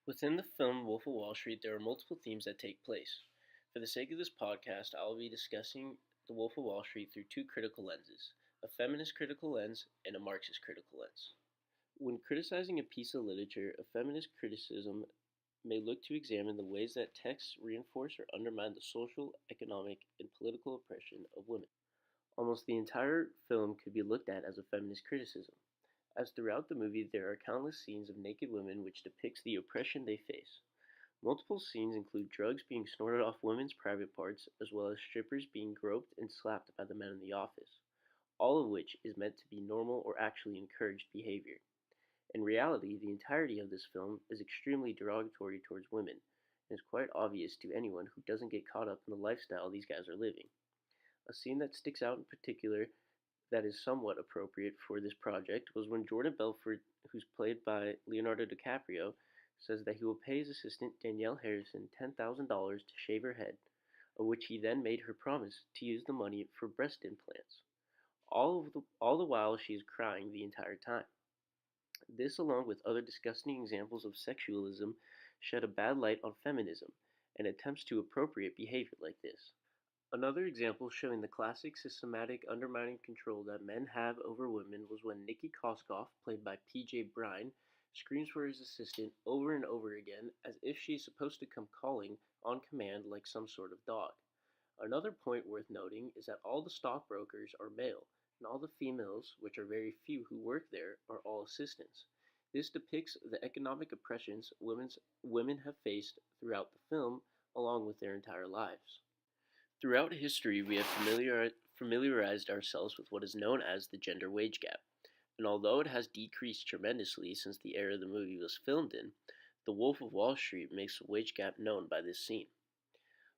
Within the film Wolf of Wall Street, there are multiple themes that take place. For the sake of this podcast, I will be discussing The Wolf of Wall Street through two critical lenses: a feminist critical lens and a Marxist critical lens. When criticizing a piece of literature, a feminist criticism may look to examine the ways that texts reinforce or undermine the social, economic, and political oppression of women. Almost the entire film could be looked at as a feminist criticism, as throughout the movie there are countless scenes of naked women which depicts the oppression they face. Multiple scenes include drugs being snorted off women's private parts, as well as strippers being groped and slapped by the men in the office, all of which is meant to be normal or actually encouraged behavior. In reality, the entirety of this film is extremely derogatory towards women, and is quite obvious to anyone who doesn't get caught up in the lifestyle these guys are living. A scene that sticks out in particular that is somewhat appropriate for this project was when Jordan Belfort, who's played by Leonardo DiCaprio, says that he will pay his assistant Danielle Harrison $10,000 to shave her head, of which he then made her promise to use the money for breast implants. All the while she is crying the entire time. This, along with other disgusting examples of sexualism, shed a bad light on feminism and attempts to appropriate behavior like this. Another example showing the classic systematic undermining control that men have over women was when Nikki Koskoff, played by PJ Bryan, screams for his assistant over and over again as if she is supposed to come calling on command like some sort of dog. Another point worth noting is that all the stockbrokers are male, and all the females, which are very few who work there, are all assistants. This depicts the economic oppressions women have faced throughout the film, along with their entire lives. Throughout history, we have familiarized ourselves with what is known as the gender wage gap, and although it has decreased tremendously since the era the movie was filmed in, The Wolf of Wall Street makes the wage gap known by this scene.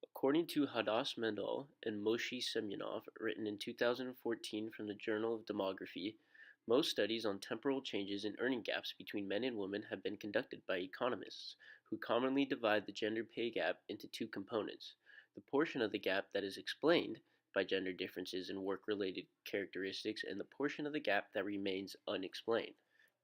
According to Hadass Mendel and Moshe Semyonov, written in 2014 from the Journal of Demography, most studies on temporal changes in earning gaps between men and women have been conducted by economists, who commonly divide the gender pay gap into two components: the portion of the gap that is explained by gender differences in work-related characteristics, and the portion of the gap that remains unexplained.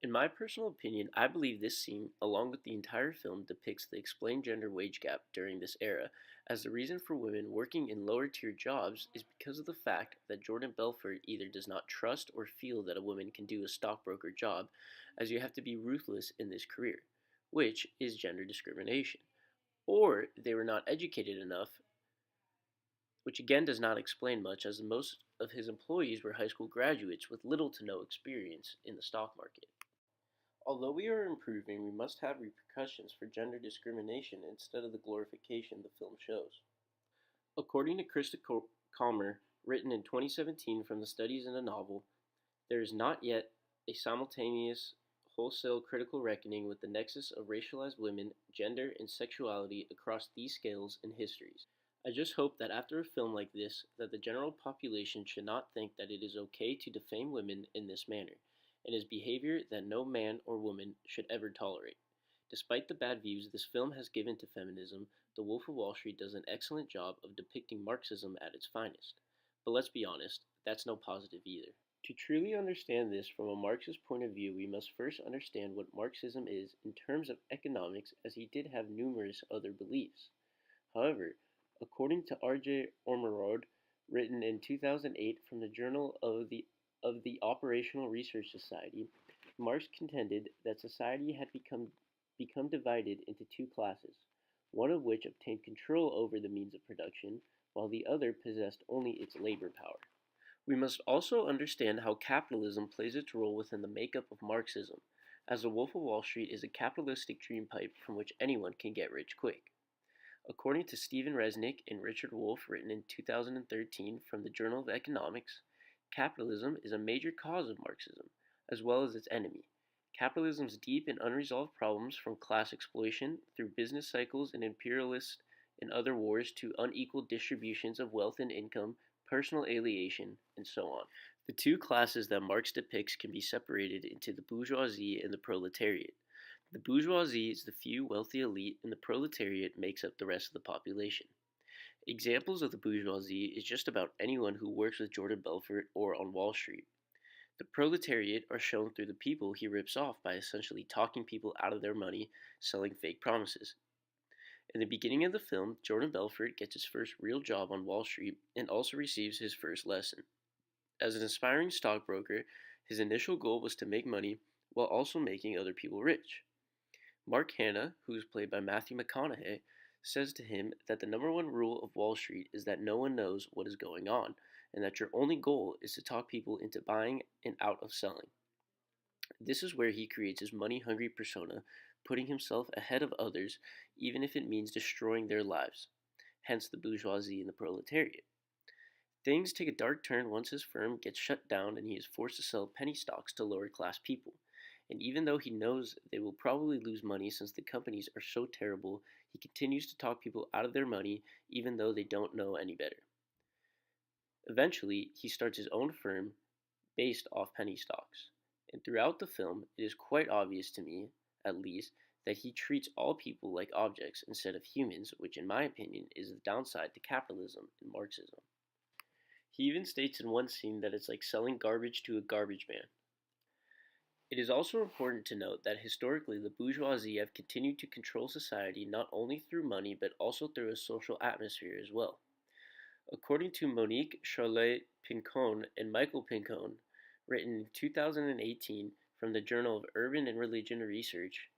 In my personal opinion, I believe this scene, along with the entire film, depicts the explained gender wage gap during this era, as the reason for women working in lower tier jobs is because of the fact that Jordan Belfort either does not trust or feel that a woman can do a stockbroker job, as you have to be ruthless in this career, which is gender discrimination, or they were not educated enough, which again does not explain much, as most of his employees were high school graduates with little to no experience in the stock market. Although we are improving, we must have repercussions for gender discrimination instead of the glorification the film shows. According to Krista Calmer, written in 2017 from the Studies in a Novel, there is not yet a simultaneous, wholesale critical reckoning with the nexus of racialized women, gender, and sexuality across these scales and histories. I just hope that after a film like this, that the general population should not think that it is okay to defame women in this manner, and is behavior that no man or woman should ever tolerate. Despite the bad views this film has given to feminism, The Wolf of Wall Street does an excellent job of depicting Marxism at its finest. But let's be honest, that's no positive either. To truly understand this from a Marxist point of view, we must first understand what Marxism is in terms of economics, as he did have numerous other beliefs. However, according to R.J. Ormerod, written in 2008 from the Journal of the Operational Research Society, Marx contended that society had become divided into two classes, one of which obtained control over the means of production, while the other possessed only its labor power. We must also understand how capitalism plays its role within the makeup of Marxism, as The Wolf of Wall Street is a capitalistic dream pipe from which anyone can get rich quick. According to Stephen Resnick and Richard Wolff, written in 2013 from the Journal of Economics, capitalism is a major cause of Marxism, as well as its enemy. Capitalism's deep and unresolved problems, from class exploitation through business cycles and imperialist and other wars to unequal distributions of wealth and income, personal alienation, and so on. The two classes that Marx depicts can be separated into the bourgeoisie and the proletariat. The bourgeoisie is the few wealthy elite, and the proletariat makes up the rest of the population. Examples of the bourgeoisie is just about anyone who works with Jordan Belfort or on Wall Street. The proletariat are shown through the people he rips off by essentially talking people out of their money, selling fake promises. In the beginning of the film, Jordan Belfort gets his first real job on Wall Street and also receives his first lesson. As an aspiring stockbroker, his initial goal was to make money while also making other people rich. Mark Hanna, who is played by Matthew McConaughey, says to him that the number one rule of Wall Street is that no one knows what is going on, and that your only goal is to talk people into buying and out of selling. This is where he creates his money hungry persona, putting himself ahead of others, even if it means destroying their lives, hence the bourgeoisie and the proletariat. Things take a dark turn once his firm gets shut down and he is forced to sell penny stocks to lower class people. And even though he knows they will probably lose money since the companies are so terrible, he continues to talk people out of their money even though they don't know any better. Eventually, he starts his own firm based off penny stocks. And throughout the film, it is quite obvious to me, at least, that he treats all people like objects instead of humans, which in my opinion is the downside to capitalism and Marxism. He even states in one scene that it's like selling garbage to a garbage man. It is also important to note that historically the bourgeoisie have continued to control society not only through money but also through a social atmosphere as well. According to Monique Charlotte Pincon and Michael Pincon, written in 2018 from the Journal of Urban and Religion Research,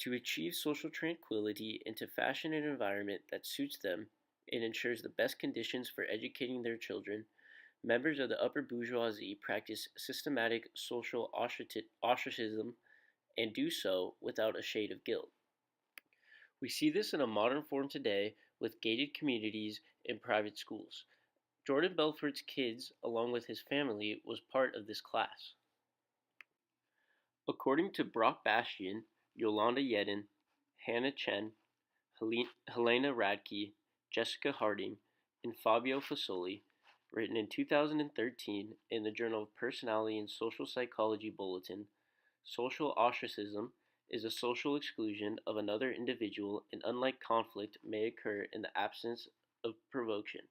to achieve social tranquility and to fashion an environment that suits them and ensures the best conditions for educating their children, members of the upper bourgeoisie practice systematic social ostracism and do so without a shade of guilt. We see this in a modern form today with gated communities and private schools. Jordan Belfort's kids, along with his family, was part of this class. According to Brock Bastian, Yolanda Yedin, Hannah Chen, Helena Radke, Jessica Harding, and Fabio Fasoli, written in 2013 in the Journal of Personality and Social Psychology Bulletin, social ostracism is a social exclusion of another individual, and unlike conflict may occur in the absence of provocation.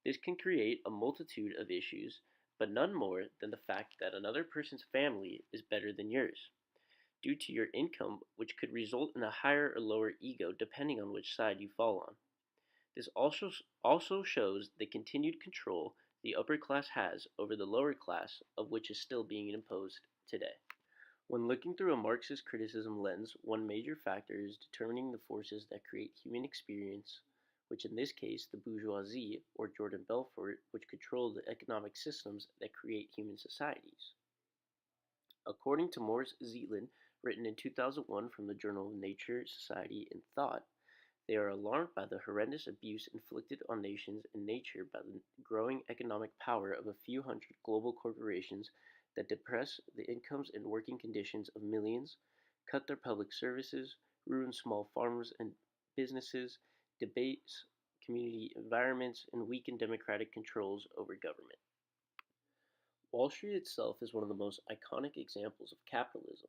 This can create a multitude of issues, but none more than the fact that another person's family is better than yours, due to your income, which could result in a higher or lower ego depending on which side you fall on. This also shows the continued control the upper class has over the lower class, of which is still being imposed today. When looking through a Marxist criticism lens, one major factor is determining the forces that create human experience, which in this case the bourgeoisie, or Jordan Belfort, which control the economic systems that create human societies. According to Morris Zeitlin, written in 2001 from the Journal of Nature, Society, and Thought, they are alarmed by the horrendous abuse inflicted on nations and nature by the growing economic power of a few hundred global corporations that depress the incomes and working conditions of millions, cut their public services, ruin small farmers and businesses, debase community environments, and weaken democratic controls over government. Wall Street itself is one of the most iconic examples of capitalism,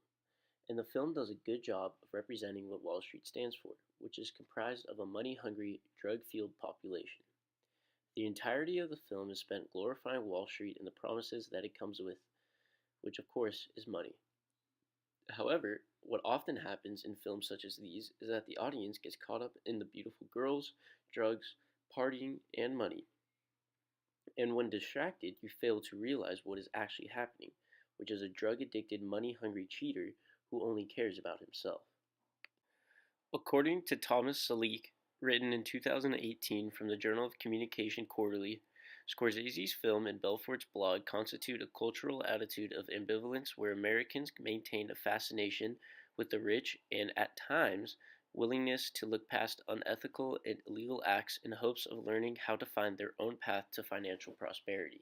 and the film does a good job of representing what Wall Street stands for, which is comprised of a money-hungry, drug-fueled population. The entirety of the film is spent glorifying Wall Street and the promises that it comes with, which of course is money. However, what often happens in films such as these is that the audience gets caught up in the beautiful girls, drugs, partying, and money. And when distracted, you fail to realize what is actually happening, which is a drug-addicted, money-hungry cheater who only cares about himself. According to Thomas Salik, written in 2018 from the Journal of Communication Quarterly, Scorsese's film and Belfort's blog constitute a cultural attitude of ambivalence where Americans maintain a fascination with the rich and, at times, willingness to look past unethical and illegal acts in hopes of learning how to find their own path to financial prosperity.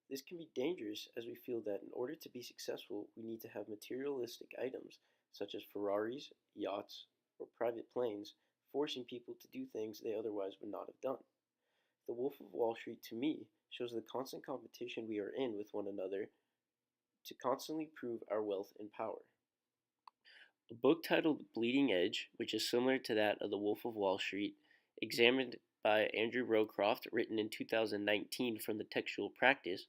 This can be dangerous as we feel that in order to be successful, we need to have materialistic items such as Ferraris, yachts, or private planes, forcing people to do things they otherwise would not have done. The Wolf of Wall Street, to me, shows the constant competition we are in with one another to constantly prove our wealth and power. A book titled Bleeding Edge, which is similar to that of The Wolf of Wall Street, examined by Andrew Rowcroft, written in 2019 from the Textual Practice,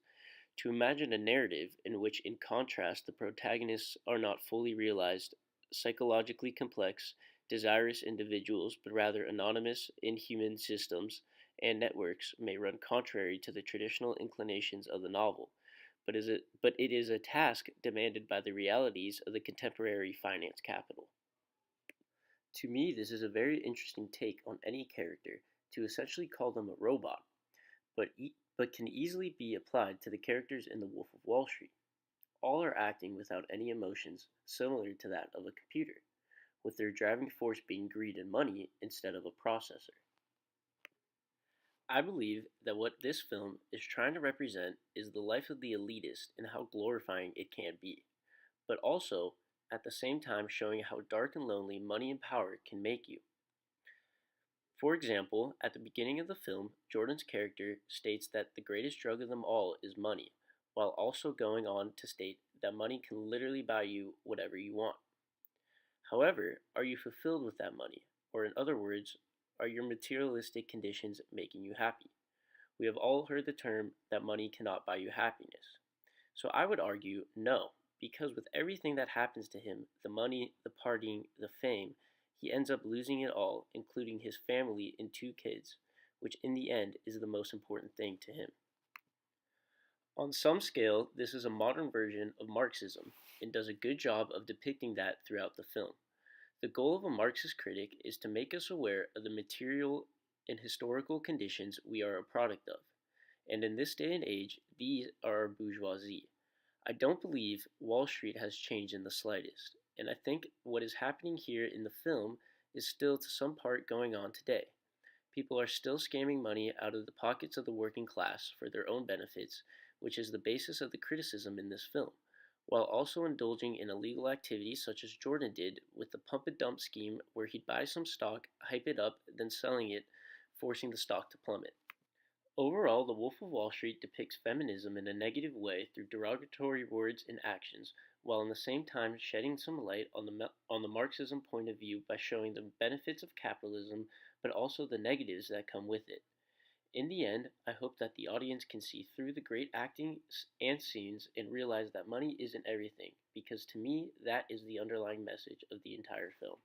To imagine a narrative in which, in contrast, the protagonists are not fully realized, psychologically complex, desirous individuals, but rather anonymous, inhuman systems and networks may run contrary to the traditional inclinations of the novel, but it is a task demanded by the realities of the contemporary finance capital. To me, this is a very interesting take on any character to essentially call them a robot, but can easily be applied to the characters in The Wolf of Wall Street. All are acting without any emotions similar to that of a computer, with their driving force being greed and money instead of a processor. I believe that what this film is trying to represent is the life of the elitist and how glorifying it can be, but also at the same time showing how dark and lonely money and power can make you. For example, at the beginning of the film, Jordan's character states that the greatest drug of them all is money, while also going on to state that money can literally buy you whatever you want. However, are you fulfilled with that money? Or, in other words, are your materialistic conditions making you happy? We have all heard the term that money cannot buy you happiness. So I would argue no, because with everything that happens to him, the money, the partying, the fame, he ends up losing it all, including his family and two kids, which in the end is the most important thing to him. On some scale, this is a modern version of Marxism and does a good job of depicting that throughout the film. The goal of a Marxist critic is to make us aware of the material and historical conditions we are a product of, and in this day and age, these are our bourgeoisie. I don't believe Wall Street has changed in the slightest, and I think what is happening here in the film is still to some part going on today. People are still scamming money out of the pockets of the working class for their own benefits, which is the basis of the criticism in this film, while also indulging in illegal activities such as Jordan did with the pump and dump scheme where he'd buy some stock, hype it up, then selling it, forcing the stock to plummet. Overall, The Wolf of Wall Street depicts feminism in a negative way through derogatory words and actions, while at the same time shedding some light on the Marxism point of view by showing the benefits of capitalism, but also the negatives that come with it. In the end, I hope that the audience can see through the great acting and scenes and realize that money isn't everything, because to me, that is the underlying message of the entire film.